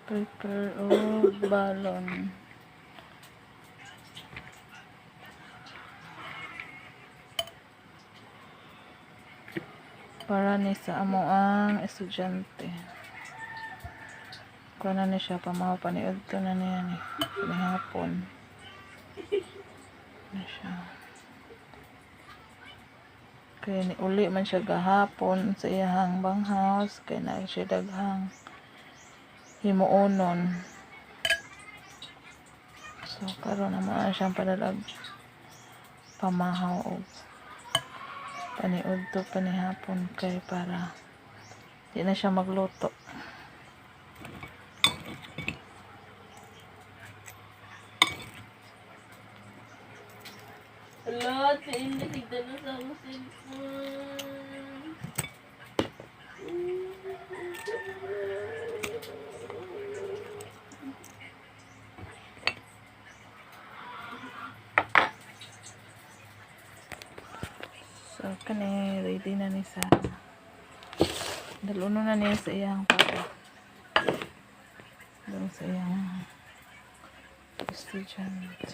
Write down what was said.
Paper o balon. Para ni sa amo ang estudyante. Kuha na ni siya pamahapaniod to na niya ni hapon. Na siya. Kaya ni uli man siya gahapon sa iyahang banghouse kaya na siya daghang himuonon. So karon naman siyang padalag pamahaw og paniud to panihapon kay para di na siya magluto. Ala, hindi tignan na sa akong cellphone. So kani ready na ni sa daluno na niya sa iyang papa. Doon sa iyang estudyante.